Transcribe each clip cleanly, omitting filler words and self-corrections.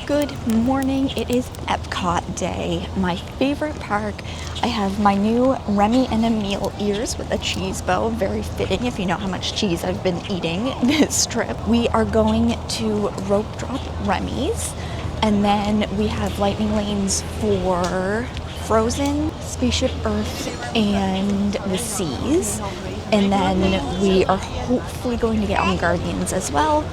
Good morning. It is Epcot day, my favorite park. I have my new Remy and Emile ears with a cheese bow. Very fitting if you know how much cheese I've been eating this trip. We are going to rope drop Remy's, and then we have lightning lanes for Frozen, Spaceship Earth, and the Seas. And then we are hopefully going to get on Guardians as well.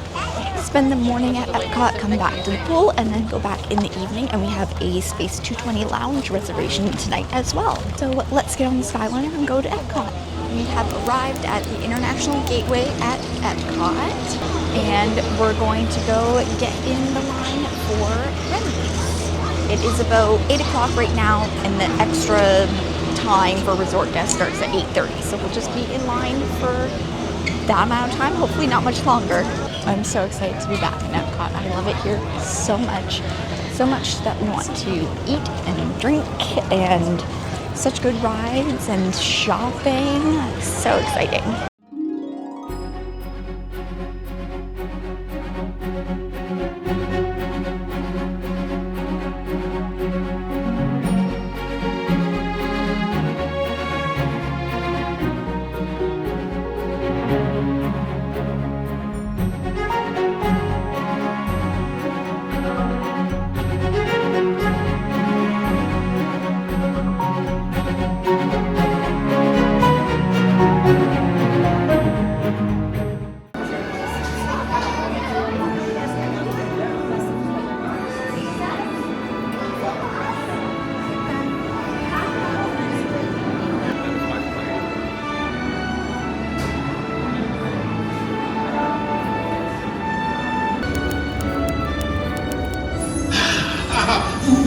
Spend the morning at Epcot, come back to the pool, and then go back in the evening. And we have a Space 220 lounge reservation tonight as well. So let's get on the Skyliner and go to Epcot. We have arrived at the International Gateway at Epcot, and we're going to go get in the line for Remy's. It is about 8 o'clock right now, and the extra time for resort guests starts at 8:30. So we'll just be in line for that amount of time, hopefully not much longer. I'm so excited to be back in Epcot. I love it here so much that we want to eat and drink, and such good rides and shopping. So exciting.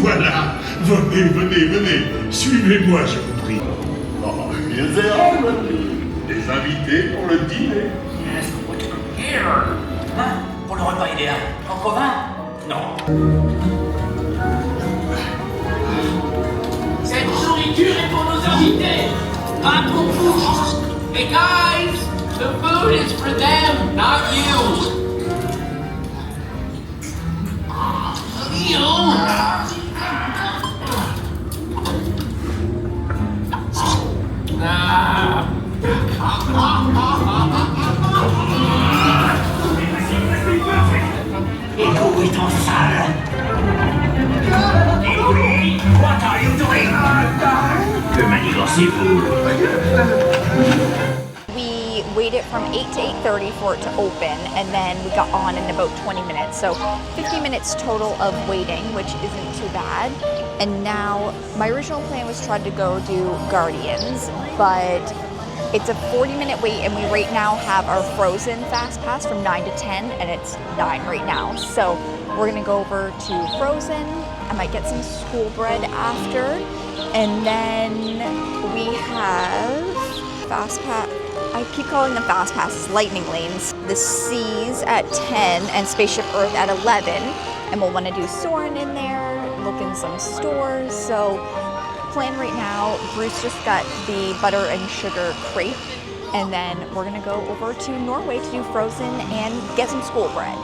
Voilà, venez, suivez-moi, je vous prie. Oh, les invités pour le dîner. Yes, what to prepare? Hein? Pour le repas idéal. En commun? Non. Cette nourriture est pour nos invités, pas pour vous. Hey guys, the food is for them, not you. Et où est ton salle? Ébloui, what are you doing? Que manigancez-vous? We waited from 8 to 8:30 for it to open, and then we got on in about 20 minutes. So 50 minutes total of waiting, which isn't too bad. And now my original plan was trying to go do Guardians, but it's a 40-minute wait, and we right now have our Frozen Fast Pass from 9 to 10, and it's 9 right now. So we're gonna go over to Frozen. I might get some school bread after, and then we have Fast Pass. I keep calling them Fast Passes, lightning lanes. The Seas at 10 and Spaceship Earth at 11, and we'll want to do Soarin' in there, look in some stores. So plan right now, Bruce just got the butter and sugar crepe, and then we're gonna go over to Norway to do Frozen and get some school bread.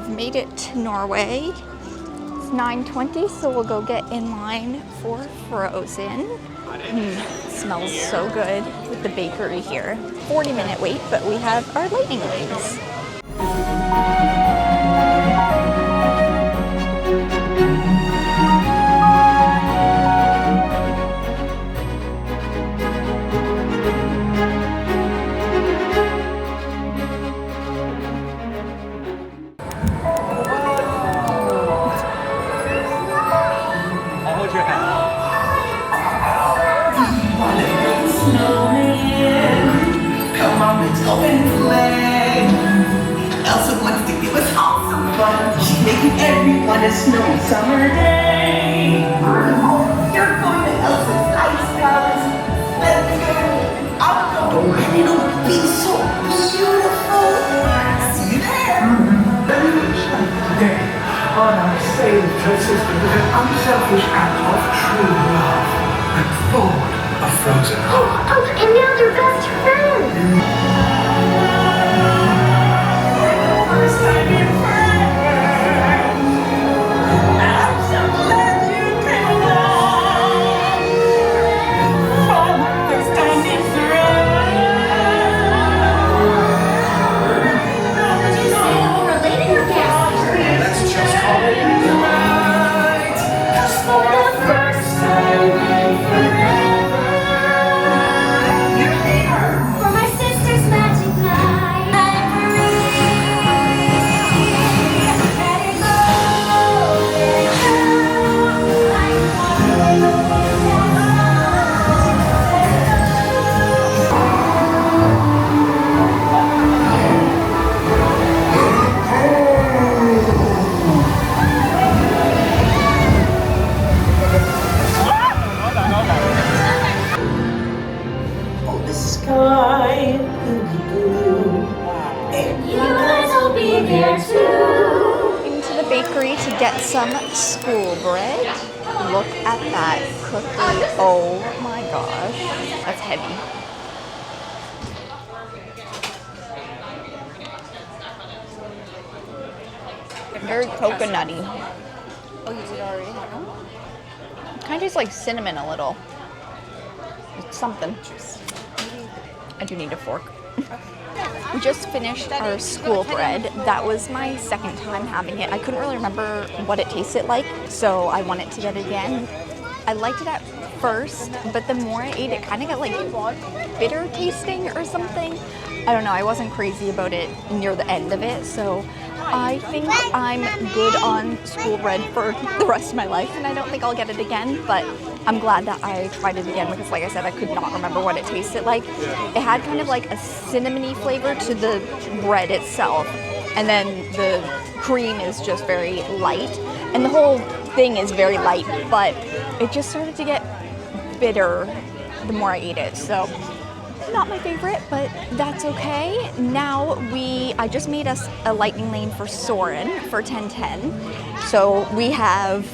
Made it to Norway. It's 9:20, so we'll go get in line for Frozen. It smells so good with the bakery here. 40-minute wait, but we have our lightning lanes. Come on, let's go and play. Elsa wants to give us all some fun. She's making everyone a snowy summer day. You're going to Elsa's ice palace. Let's go. I'll go. It'll be so her sister with an unselfish act of true love and thawed a frozen heart. Oh, and now they're best friends. First time in friends. I'm so glad you came along. For the first time in Would you say that we're related or guests? Let's just call it right. 'Cause for the first time in forever, you're here. For my sister's magic night, I'm free. Let it go, let it go. Like water Oh, the sky will be blue. And You guys will be there too. Into the bakery to get some school bread. Look at that cookie. Oh my gosh. That's heavy. Very coconutty. Oh, you did already? Kind of tastes like cinnamon a little. It's something. I do need a fork. We just finished our school bread. That was my second time having it. I couldn't really remember what it tasted like, so I wanted to get it again. I liked it at first, but the more I ate it, kind of got like bitter tasting or something. I don't know, I wasn't crazy about it near the end of it, so I think I'm good on school bread for the rest of my life, and I don't think I'll get it again, but I'm glad that I tried it again because, like I said, I could not remember what it tasted like. It had kind of like a cinnamony flavor to the bread itself, and then the cream is just very light, and the whole thing is very light, but it just started to get bitter the more I ate it, so not my favorite, but that's okay. Now I just made us a lightning lane for Soren for 10:10. So we have,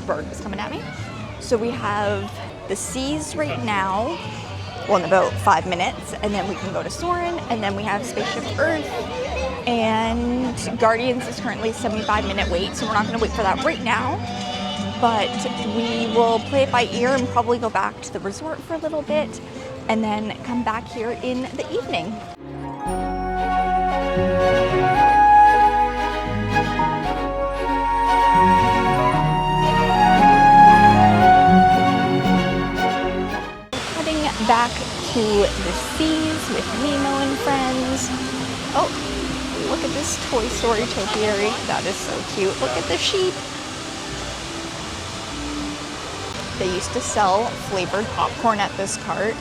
Bird is coming at me. So we have the Seas right now, well in about 5 minutes, and then we can go to Soren, and then we have Spaceship Earth, and Guardians is currently a 75-minute wait, so we're not gonna wait for that right now. But we will play it by ear and probably go back to the resort for a little bit and then come back here in the evening. Heading back to the Seas with Nemo and friends. Oh, look at this Toy Story topiary. That is so cute. Look at the sheep. They used to sell flavored popcorn at this cart,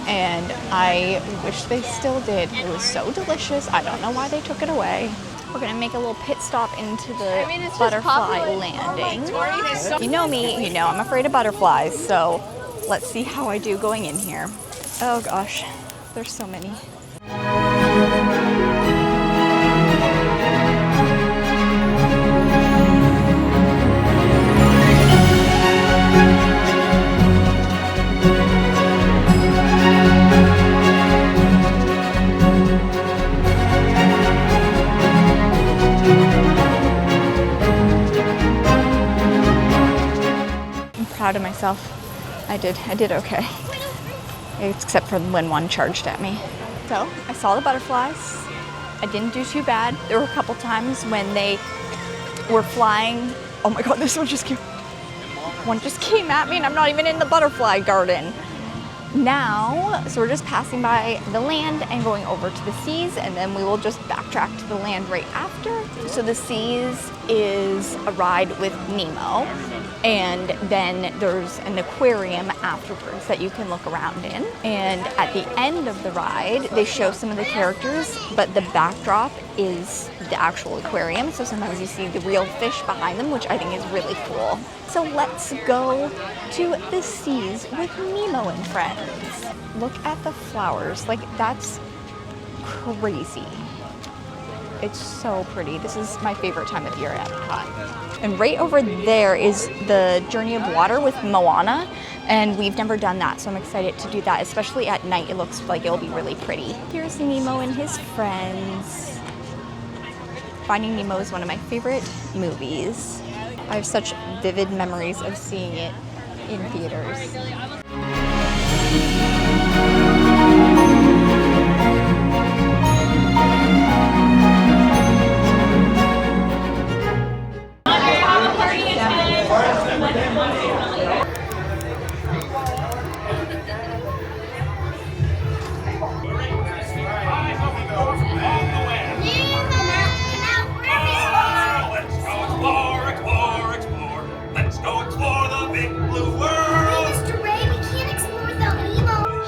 and I wish they still did. It was so delicious. I don't know why they took it away. We're gonna make a little pit stop into the butterfly landing. You know me, you know I'm afraid of butterflies, so let's see how I do going in here. Oh gosh, there's so many. Proud of myself. I did okay. Except for when one charged at me. So I saw the butterflies. I didn't do too bad. There were a couple times when they were flying. Oh my god, this one just came at me and I'm not even in the butterfly garden. Now, so we're just passing by the land and going over to the Seas, and then we will just backtrack to the land right after. So the Seas is a ride with Nemo, and then there's an aquarium afterwards that you can look around in. And at the end of the ride, they show some of the characters, but the backdrop is the actual aquarium. So sometimes you see the real fish behind them, which I think is really cool. So let's go to the Seas with Nemo and friends. Look at the flowers, like that's crazy. It's so pretty. This is my favorite time of year at Epcot. And right over there is the Journey of Water with Moana, and we've never done that, so I'm excited to do that, especially at night. It looks like it'll be really pretty. Here's Nemo and his friends. Finding Nemo is one of my favorite movies. I have such vivid memories of seeing it in theaters.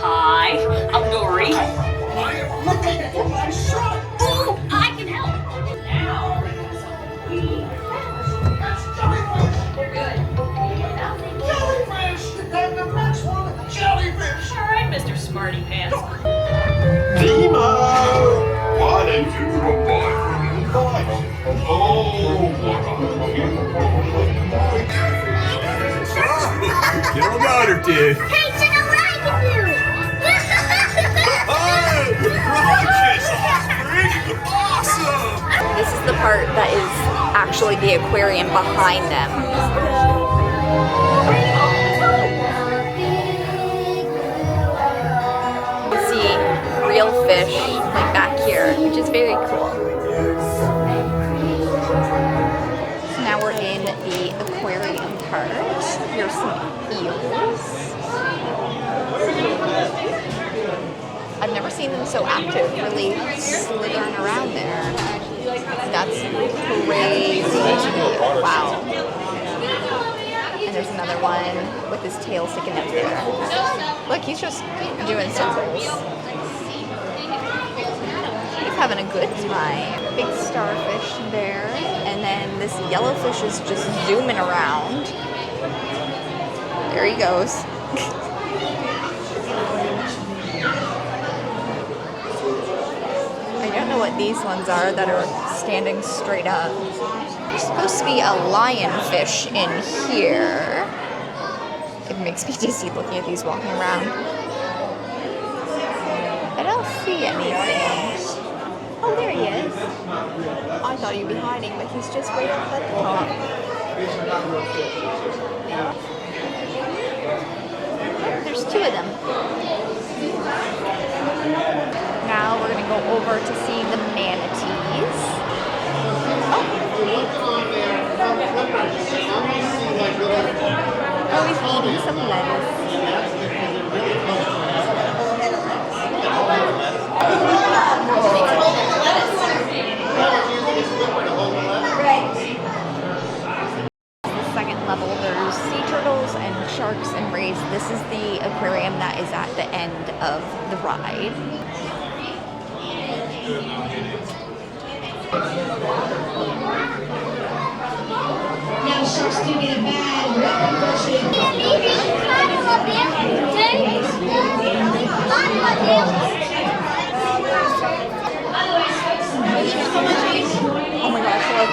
Hi, I'm Dory. I am looking for my son. Ooh, I can help. Now. Jellyfish! And the next one, jellyfish! All right, Mr. Smarty Pants. Nemo! Why don't you drop by for a little bite? Oh, what a cute Get him out of here! Hey, check out what I can do! Awesome! This is the part that is actually the aquarium behind them. You can see real fish like back here, which is very cool. So now we're in the aquarium part. Here's some eels. I've never seen them so active, really slithering around there. That's crazy. Wow. And there's another one with his tail sticking up there. Look, he's just doing circles. He's having a good time. Big starfish there. And then this yellowfish is just zooming around. There he goes. I don't know what these ones are that are standing straight up. There's supposed to be a lionfish in here. It makes me dizzy looking at these walking around. I don't see anything. Oh, there he is. I thought he'd be hiding, but he's just right up at the top. Oh, there's two of them. Now we're going to go over to see the manatees. Oh, he's eating some lettuce. The second level, there's sea turtles and sharks and rays. This is the aquarium that is at the end of the ride. Now sharks do get a bad reputation. Maybe Oh my gosh, look.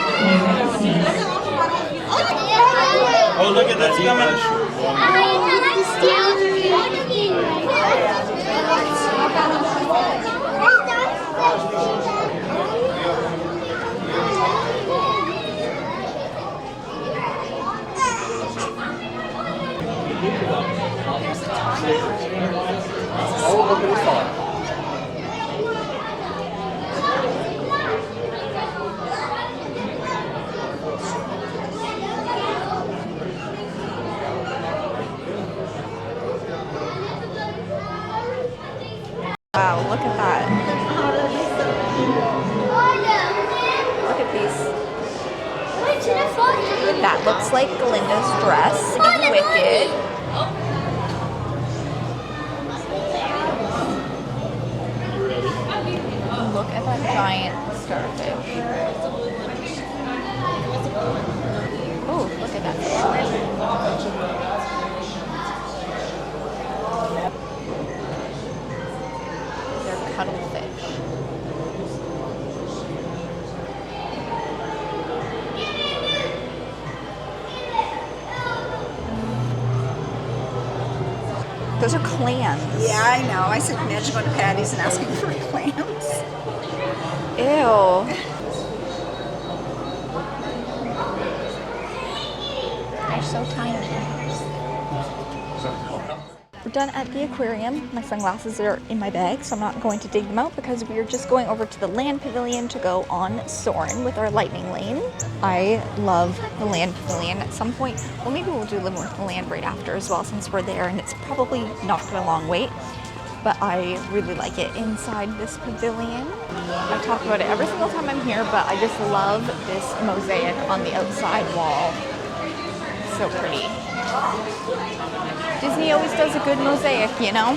Oh, look at that coming. Oh, look at this one. Wow, look at that. Look at these. That looks like Glinda's dress in Wicked. Look at that giant starfish. Oh, look at that shrimp. They're cuttlefish. those are clams. Yeah, I know. I said, imagine going to Patty's and asking for clams. Ew. They're so tiny. We're done at the aquarium. My sunglasses are in my bag, so I'm not going to dig them out because we are just going over to the land pavilion to go on Soarin' with our lightning lane. I love the land pavilion. At some point, well, maybe we'll do Live North the Land right after as well, since we're there, and it's probably not been a long wait, but I really like it inside this pavilion. I talk about it every single time I'm here, but I just love this mosaic on the outside wall. So pretty. Disney always does a good mosaic, you know?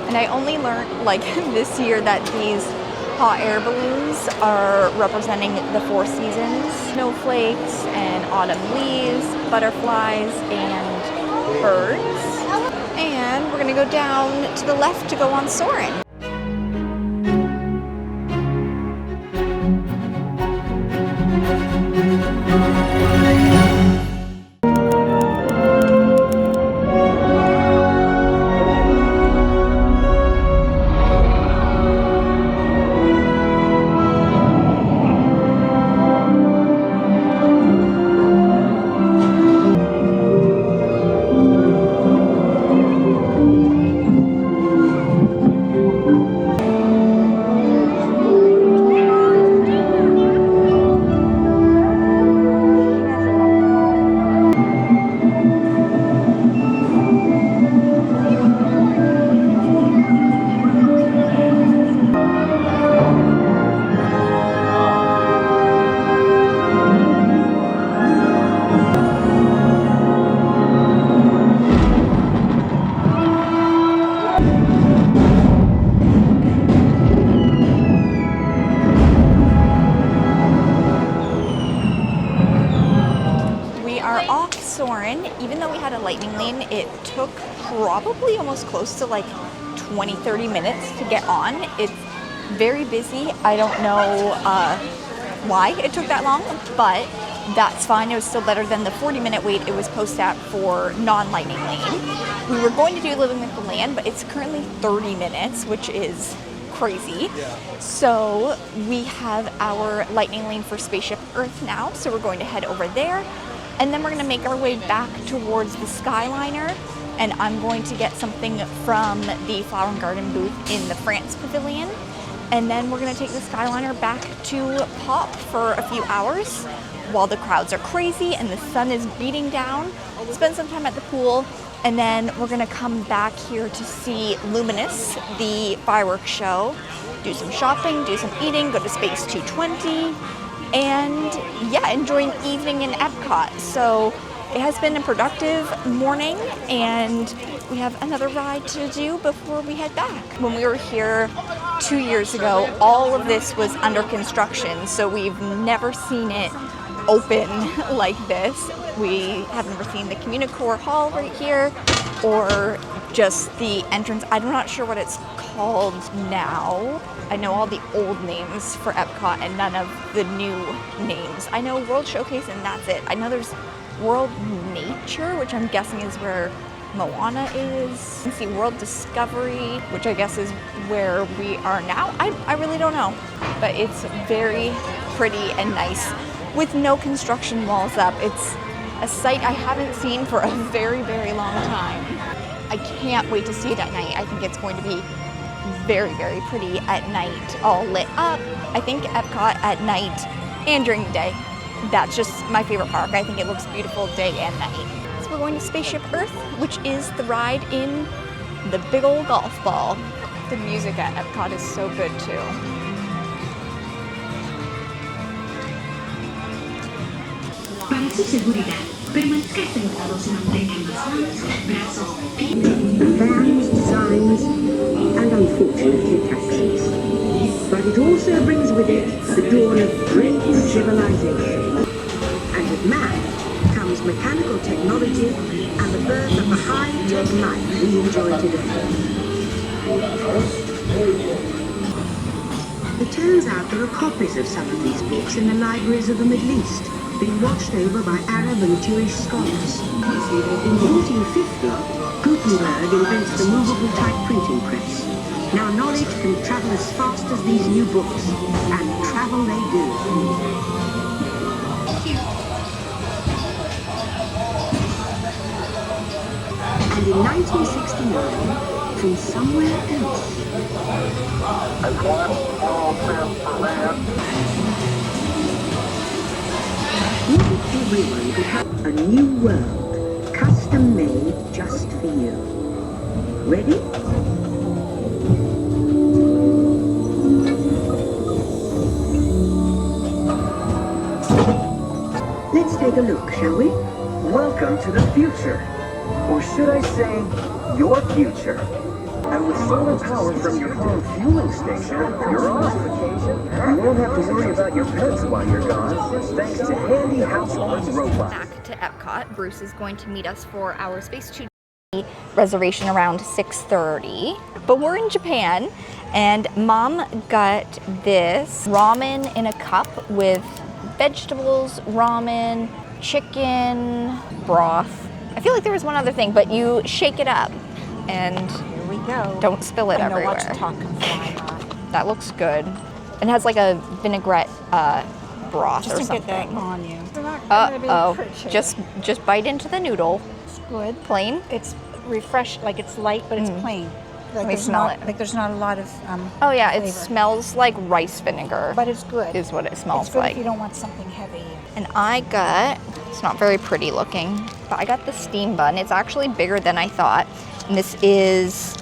And I only learned, like, this year that these hot air balloons are representing the 4 seasons. Snowflakes and autumn leaves, butterflies and birds. And we're gonna go down to the left to go on Soarin'. Even though we had a lightning lane, it took probably almost close to like 20-30 minutes to get on. It's very busy. I don't know why it took that long, but that's fine. It was still better than the 40-minute wait it was posted at for non-lightning lane. We were going to do Living with the Land, but it's currently 30 minutes, which is crazy. So we have our lightning lane for Spaceship Earth now, so we're going to head over there. And then we're gonna make our way back towards the Skyliner, and I'm going to get something from the Flower and Garden booth in the France Pavilion. And then we're gonna take the Skyliner back to Pop for a few hours while the crowds are crazy and the sun is beating down. Spend some time at the pool, and then we're gonna come back here to see Luminous, the fireworks show, do some shopping, do some eating, go to Space 220, and yeah, enjoy an evening in Epcot. So it has been a productive morning, and we have another ride to do before we head back. When we were here 2 years ago, all of this was under construction, so we've never seen it open like this. We have never seen the Communicore Hall right here, or just the entrance. I'm not sure what it's called now. I know all the old names for Epcot and none of the new names. I know World Showcase and that's it. I know there's World Nature, which I'm guessing is where Moana is. You can see World Discovery, which I guess is where we are now. I really don't know, but it's very pretty and nice with no construction walls up. It's a sight I haven't seen for a very, very long time. I can't wait to see it at night. I think it's going to be very, very pretty at night, all lit up. I think Epcot at night and during the day, that's just my favorite park. I think it looks beautiful day and night. So we're going to Spaceship Earth, which is the ride in the big old golf ball. The music at Epcot is so good too. Para su seguridad, permanezca sentado y mantenga las manos, brazos, pies. Fans, signs, and unfortunately taxis. But it also brings with it the dawn of great civilization. And with man comes mechanical technology and the birth of the high-tech life we enjoy today. It turns out there are copies of some of these books in the libraries of the Middle East, being watched over by Arab and Jewish scholars. In 1450, Gutenberg invents the movable type printing press. Now knowledge can travel as fast as these new books, and travel they do. And in 1969, from somewhere else, what if everyone could have a new world, custom made just for you? Ready? Let's take a look, shall we? Welcome to the future. Or should I say, your future. And with solar power from your home fueling station, you're on vacation. You won't have to worry about your pets while you're gone, thanks to handy household robots. Back to Epcot. Bruce is going to meet us for our Space 220 reservation around 6:30. But we're in Japan, and Mom got this ramen in a cup with vegetables, ramen, chicken, broth. I feel like there was one other thing, but you shake it up and Here we go. don't spill it everywhere. Watch the talk come flying on. That looks good. And has like a vinaigrette broth Just or to something. get that on you. They're not gonna be purchased. Just bite into the noodle. It's good. Plain. It's refreshed, like it's light, but it's plain. Like Let me smell it. Like there's not a lot of Oh yeah, it flavor. smells like rice vinegar. But it's good. Is what it smells it's good like. if you don't want something heavy. And I got, it's not very pretty looking, but I got the steam bun. It's actually bigger than I thought. And this is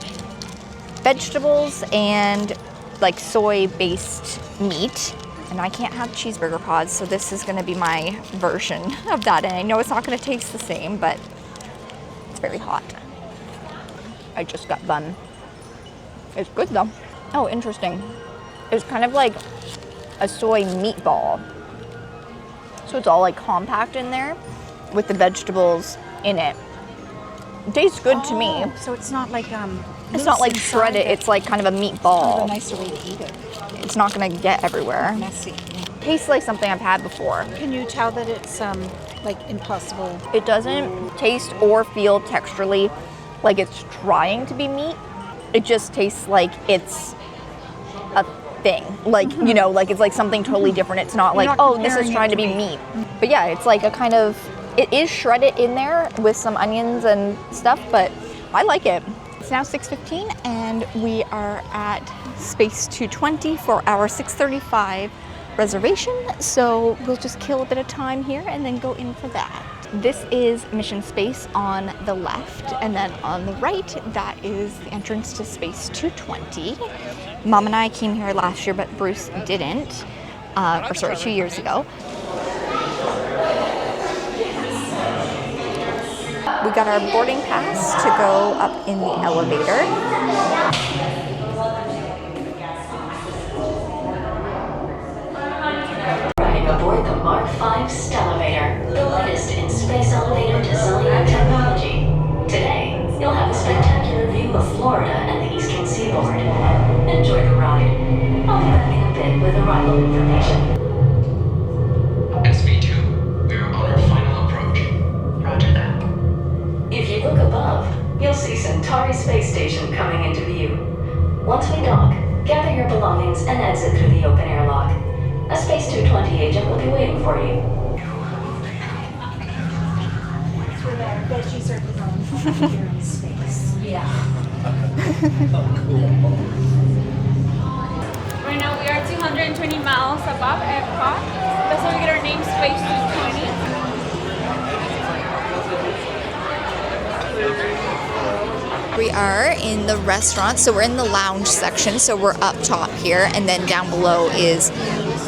vegetables and like soy-based meat. And I can't have cheeseburger pods, so this is gonna be my version of that. And I know it's not gonna taste the same, but it's very hot. I just got bun. It's good though. Oh, interesting. It's kind of like a soy meatball. So it's all like compact in there with the vegetables in it. It tastes good to me. So it's not like It's not like shredded, it's like kind of a meatball. a nicer way to eat it. It's not gonna get everywhere. Messy. Tastes like something I've had before. Can you tell that it's like impossible? It doesn't taste or feel texturally like it's trying to be meat. It just tastes like it's a thing. Like, you know, like it's like something totally different. It's not You're like, not oh, this is comparing trying it to to be meat. meat. But yeah, it's like a kind of, it is shredded in there with some onions and stuff, but I like it. It's now 6:15 and we are at Space 220 for our 6:35 reservation. So we'll just kill a bit of time here and then go in for that. This is Mission Space on the left, and then on the right, that is the entrance to Space 220. Mom and I came here last year, but Bruce didn't, 2 years ago. We got our boarding pass to go up in the elevator. Riding aboard the Mark V Stellarator, the latest in space elevator design and technology. Today, you'll have a spectacular view of Florida and the eastern seaboard. Enjoy the ride. I'll be back in a bit with arrival information. SV2, we're on our final approach. Roger that. If you look above, you'll see Centauri Space Station coming into view. Once we dock, gather your belongings and exit through the open airlock. A Space 220 agent will be waiting for you. That's where the veggies are grown here in space. Yeah. Right now we are 220 miles above epcot. That's how we get our name, Space 220. We are in the restaurant, so we're in the lounge section, so we're up top here, and then down below is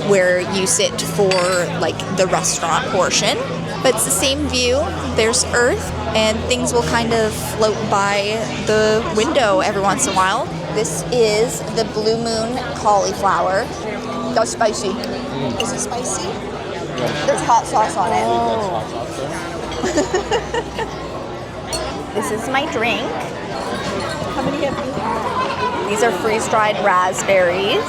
where you sit for like the restaurant portion. But it's the same view. There's Earth, and things will kind of float by the window every once in a while. This is the Blue Moon cauliflower. That's spicy. Is it spicy? There's hot sauce on it. This is my drink. How many have you had? These are freeze-dried raspberries.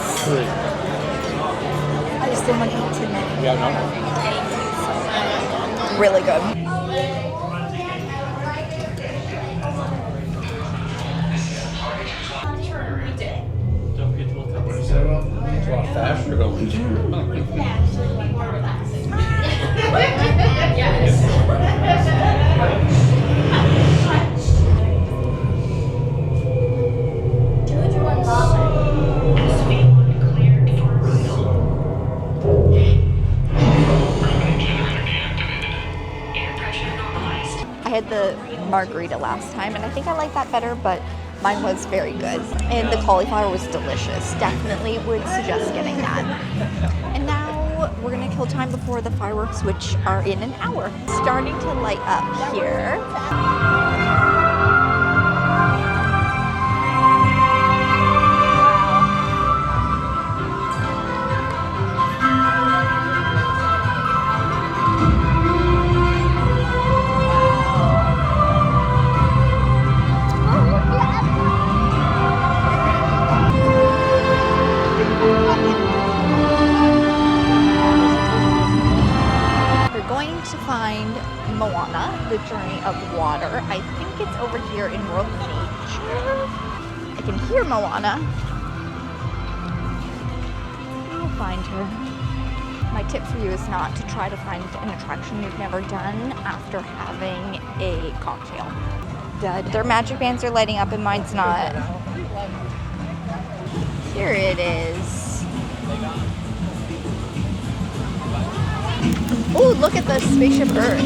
I just didn't want to eat too many. Yeah, no. Really good. after going to. I had the margarita last time, and I think I liked that better, but mine was very good. And the cauliflower was delicious. Definitely would suggest getting that. And now we're gonna kill time before the fireworks, which are in an hour. Starting to light up here. We're going to find Moana, the Journey of Water. I think it's over here in World Nature. I can hear Moana. We'll find her. My tip for you is not to try to find an attraction you've never done after having a cocktail. Their magic bands are lighting up and mine's not. Here it is. Oh, look at the spaceship Earth.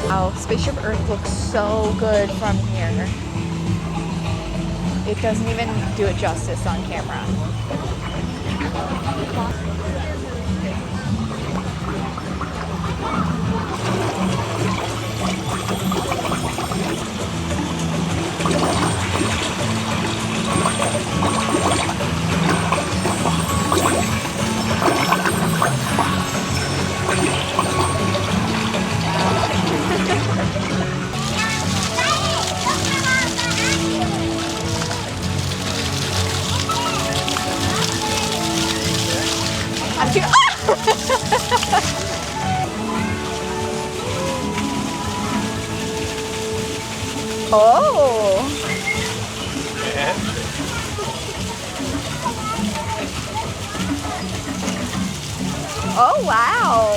Wow, Spaceship Earth looks so good from here. It doesn't even do it justice on camera. I'm too. Oh. Oh wow.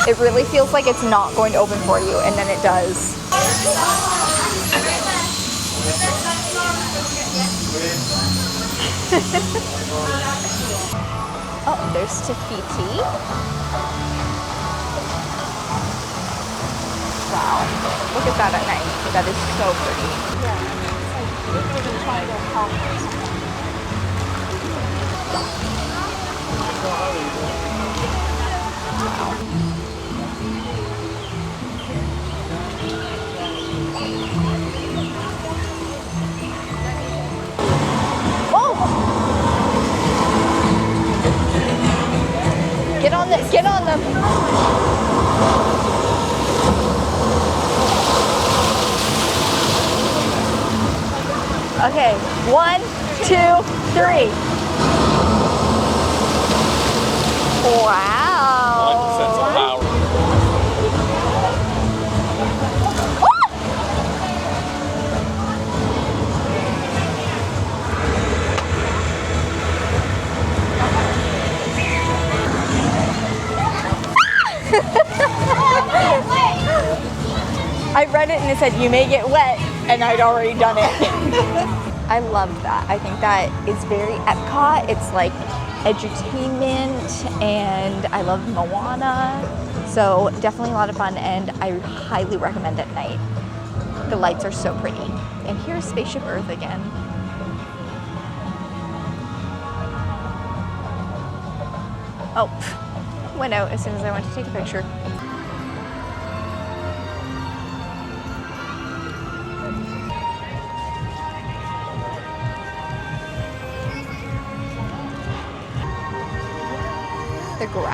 It really feels like it's not going to open for you, and then it does. Oh, there's Tafiti. Wow, look at that at night. That is so pretty. Get on them. Okay, 1, 2, 3. Wow. I like the sense of power. I read it and it said you may get wet, and I'd already done it. I love that. I think that is very Epcot. It's like edutainment, and I love Moana. So definitely a lot of fun, and I highly recommend at night. The lights are so pretty. And here's Spaceship Earth again. Oh, went out as soon as I went to take a picture.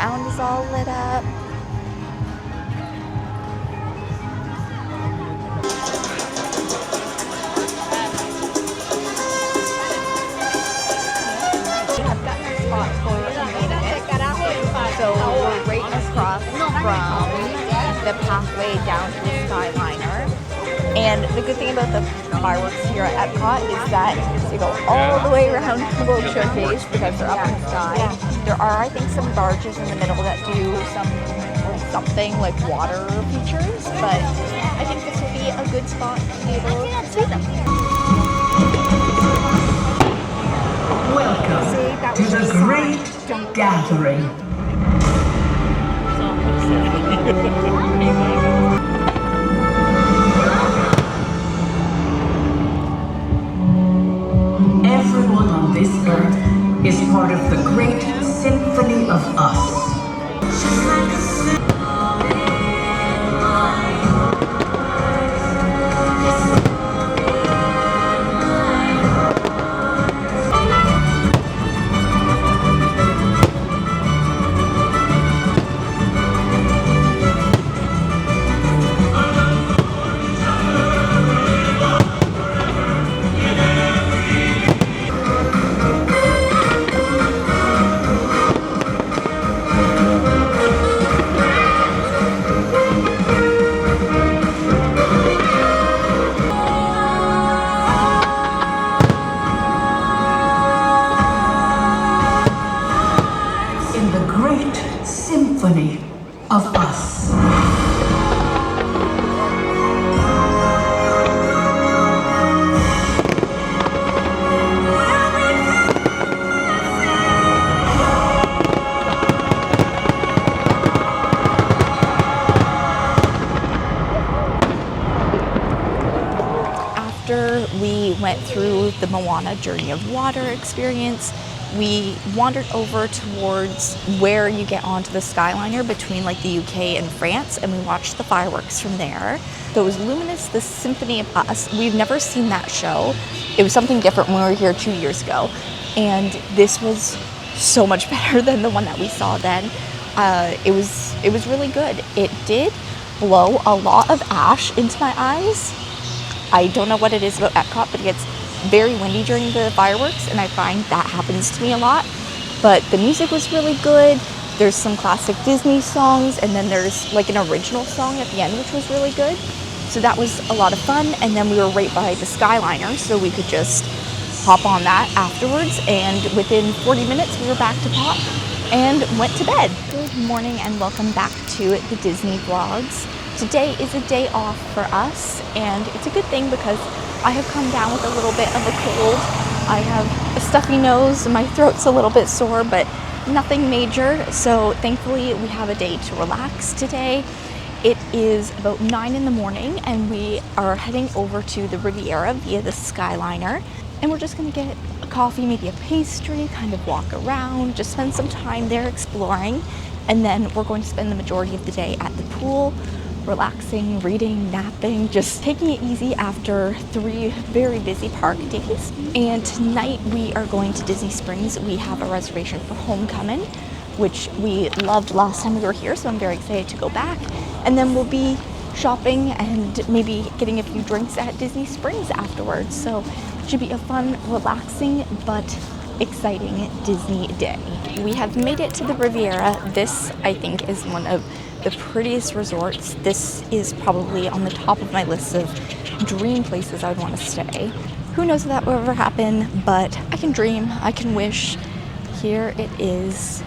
ground is all lit up. We have gotten a spot for a minute, so we're right across from the pathway down to the Skyliner. And the good thing about the fireworks here at Epcot is that they go all the way around the World Showcase because they're up in the sky. There are, I think, some barges in the middle that do something like water features, but I think this will be a good spot to be able to see them. Welcome to the Great Gathering. Everyone on this earth is part of the great symphony of us. In the great symphony of us. After we went through the Moana Journey of Water experience, we wandered over towards where you get onto the Skyliner between like the UK and France, and we watched the fireworks from there. So it was Luminous, the Symphony of Us. We've never seen that show. It was something different when we were here 2 years ago, and this was so much better than the one that we saw then. It was really good. It did blow a lot of ash into my eyes. I don't know what it is about Epcot, but it gets very windy during the fireworks, and I find that happens to me a lot. But the music was really good. There's some classic Disney songs, and then there's like an original song at the end, which was really good. So that was a lot of fun. And then we were right by the Skyliner, so we could just hop on that afterwards. And within 40 minutes, we were back to pop and went to bed. Good morning and welcome back to the Disney vlogs. Today is a day off for us, and it's a good thing because I have come down with a little bit of a cold. I have a stuffy nose and my throat's a little bit sore, but nothing major. So thankfully we have a day to relax today. It is about 9 in the morning and we are heading over to the Riviera via the Skyliner. And we're just gonna get a coffee, maybe a pastry, kind of walk around, just spend some time there exploring. And then we're going to spend the majority of the day at the pool, relaxing, reading, napping, just taking it easy after 3 very busy park days. And tonight we are going to Disney Springs. We have a reservation for Homecomin, which we loved last time we were here, so I'm very excited to go back. And then we'll be shopping and maybe getting a few drinks at Disney Springs afterwards. So it should be a fun, relaxing, but exciting Disney day. We have made it to the Riviera. This, I think, is one of the prettiest resorts. This is probably on the top of my list of dream places I would want to stay. Who knows if that will ever happen, but I can dream, I can wish. Here it is.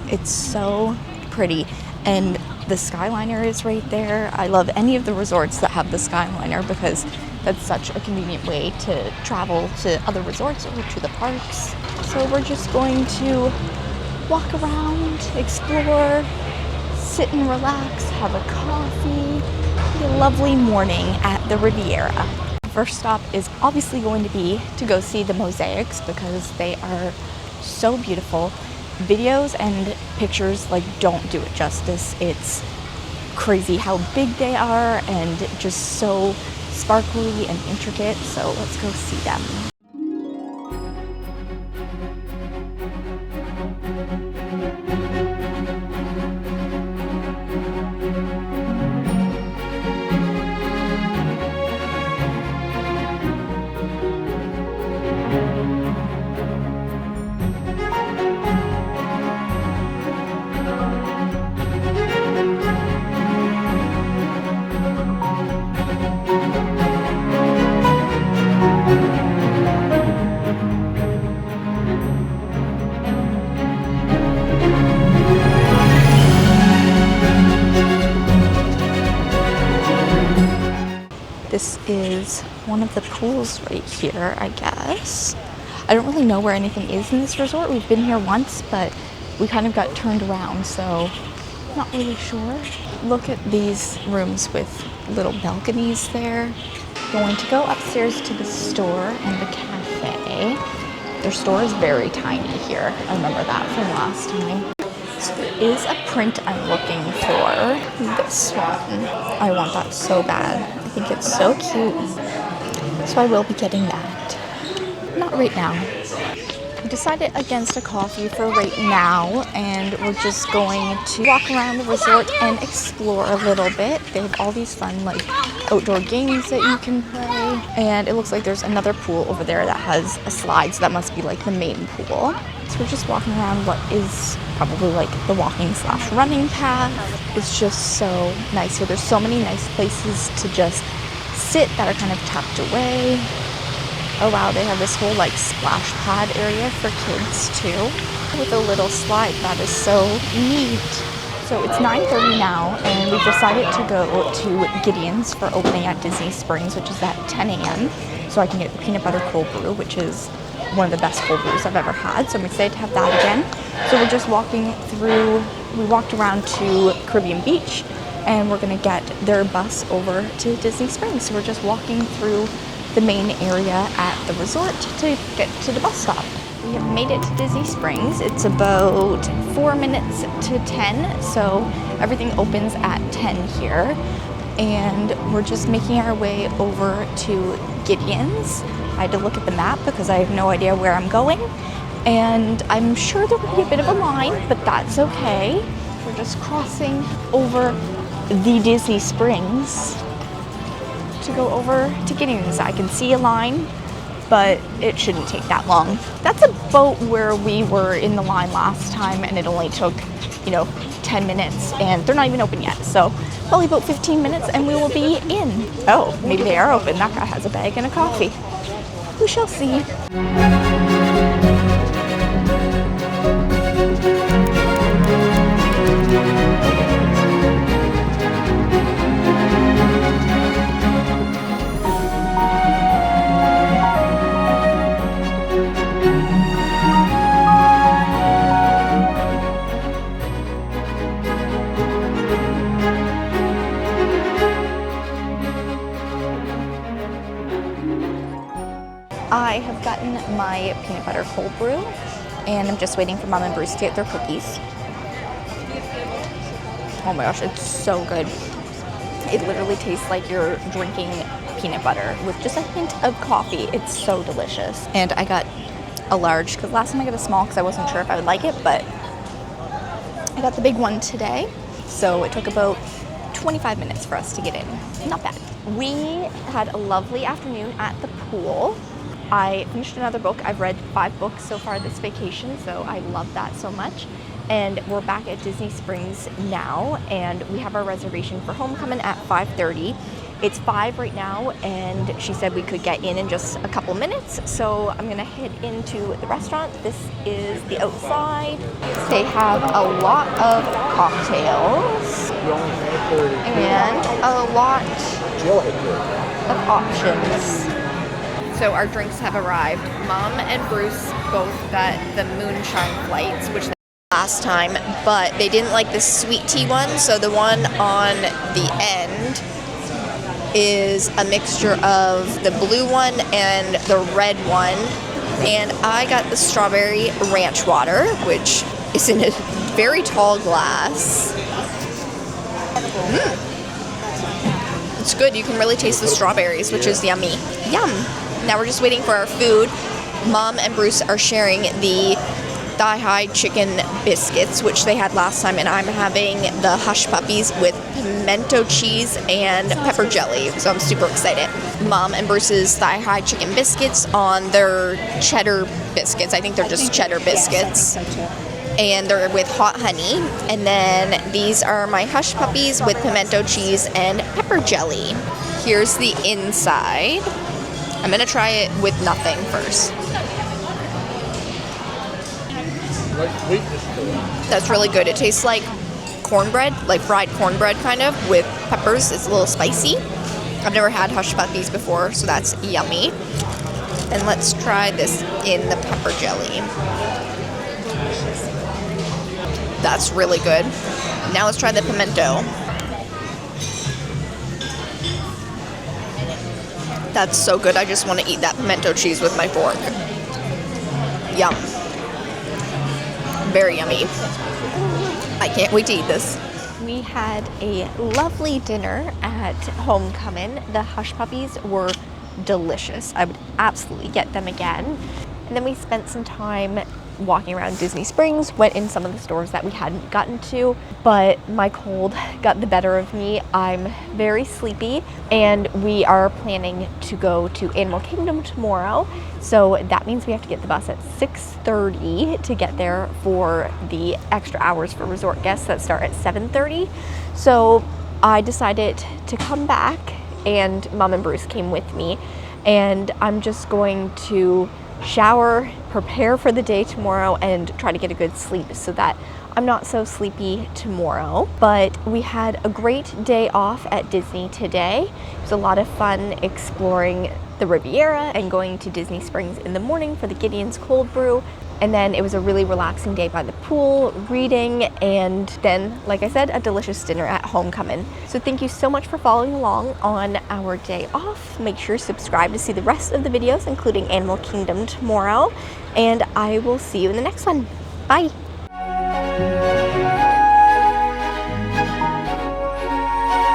It's so pretty, and the Skyliner is right there. I love any of the resorts that have the Skyliner because that's such a convenient way to travel to other resorts or to the parks. So we're just going to walk around, explore, sit and relax, have a coffee. Be a lovely morning at the Riviera. First stop is obviously going to be to go see the mosaics because they are so beautiful. Videos and pictures like don't do it justice. It's crazy how big they are and just so sparkly and intricate. So let's go see them. This is one of the pools right here, I guess. I don't really know where anything is in this resort. We've been here once, but we kind of got turned around, so not really sure. Look at these rooms with little balconies there. Going to go upstairs to the store and the cafe. Their store is very tiny here. I remember that from last time. So there is a print I'm looking for. This one. I want that so bad. I think it's so cute. So I will be getting that. Not right now. We decided against a coffee for right now, and we're just going to walk around the resort and explore a little bit. They have all these fun like outdoor games that you can play, and it looks like there's another pool over there that has a slide, so that must be like the main pool. So we're just walking around what is probably like the walking / running path. It's just so nice here. There's so many nice places to just sit that are kind of tucked away. Oh wow, they have this whole like splash pad area for kids too, with a little slide. That is so neat. So it's 9:30 now, and we've decided to go to Gideon's for opening at Disney Springs, which is at 10 a.m. So I can get the peanut butter cold brew, which is one of the best cold brews I've ever had. So I'm excited to have that again. So we're just walking through, we walked around to Caribbean Beach, and we're gonna get their bus over to Disney Springs. So we're just walking through the main area at the resort to get to the bus stop. We have made it to Disney Springs. It's about 4 minutes to 10, so everything opens at 10 here. And we're just making our way over to Gideon's. I had to look at the map because I have no idea where I'm going. And I'm sure there will be a bit of a line, but that's okay. We're just crossing over the Disney Springs to go over to Gideon's. I can see a line, but it shouldn't take that long. That's about where we were in the line last time, and it only took, 10 minutes, and they're not even open yet. So probably about 15 minutes and we will be in. Oh, maybe they are open. That guy has a bag and a coffee. We shall see. I have gotten my peanut butter cold brew, and I'm just waiting for Mom and Bruce to get their cookies. Oh my gosh, it's so good. It literally tastes like you're drinking peanut butter with just a hint of coffee. It's so delicious. And I got a large, because last time I got a small because I wasn't sure if I would like it, but I got the big one today. So it took about 25 minutes for us to get in. Not bad. We had a lovely afternoon at the pool. I finished another book. I've read 5 books so far this vacation, so I love that so much. And we're back at Disney Springs now, and we have our reservation for homecomin at 5:30. It's 5 right now, and she said we could get in just a couple minutes, so I'm gonna head into the restaurant. This is the outside. They have a lot of cocktails and a lot of options. So our drinks have arrived. Mom and Bruce both got the moonshine flights, which they got last time, but they didn't like the sweet tea one, so the one on the end is a mixture of the blue one and the red one, and I got the strawberry ranch water, which is in a very tall glass. It's good. You can really taste the strawberries, which is yummy. Yum. Now we're just waiting for our food. Mom and Bruce are sharing the thigh-high chicken biscuits, which they had last time, and I'm having the hush puppies with pimento cheese and pepper jelly, so I'm super excited. Mom and Bruce's thigh-high chicken biscuits on their cheddar biscuits. I think they're just cheddar biscuits. And they're with hot honey. And then these are my hush puppies with pimento cheese and pepper jelly. Here's the inside. I'm gonna try it with nothing first. That's really good. It tastes like cornbread, like fried cornbread kind of, with peppers. It's a little spicy. I've never had hush puppies before, so that's yummy. And let's try this in the pepper jelly. That's really good. Now let's try the pimento. That's so good. I just want to eat that pimento cheese with my fork. Yum. Very yummy. I can't wait to eat this. We had a lovely dinner at Homecomin. The hush puppies were delicious. I would absolutely get them again. And then we spent some time walking around Disney Springs, went in some of the stores that we hadn't gotten to, but my cold got the better of me. I'm very sleepy, and we are planning to go to Animal Kingdom tomorrow. So that means we have to get the bus at 6:30 to get there for the extra hours for resort guests that start at 7:30. So I decided to come back, and Mom and Bruce came with me, and I'm just going to shower, prepare for the day tomorrow, and try to get a good sleep so that I'm not so sleepy tomorrow. But we had a great day off at Disney today. It was a lot of fun exploring the Riviera and going to Disney Springs in the morning for the Gideon's cold brew. And then it was a really relaxing day by the pool, reading, and then, like I said, a delicious dinner at Homecomin. So thank you so much for following along on our day off. Make sure to subscribe to see the rest of the videos, including Animal Kingdom tomorrow. And I will see you in the next one. Bye.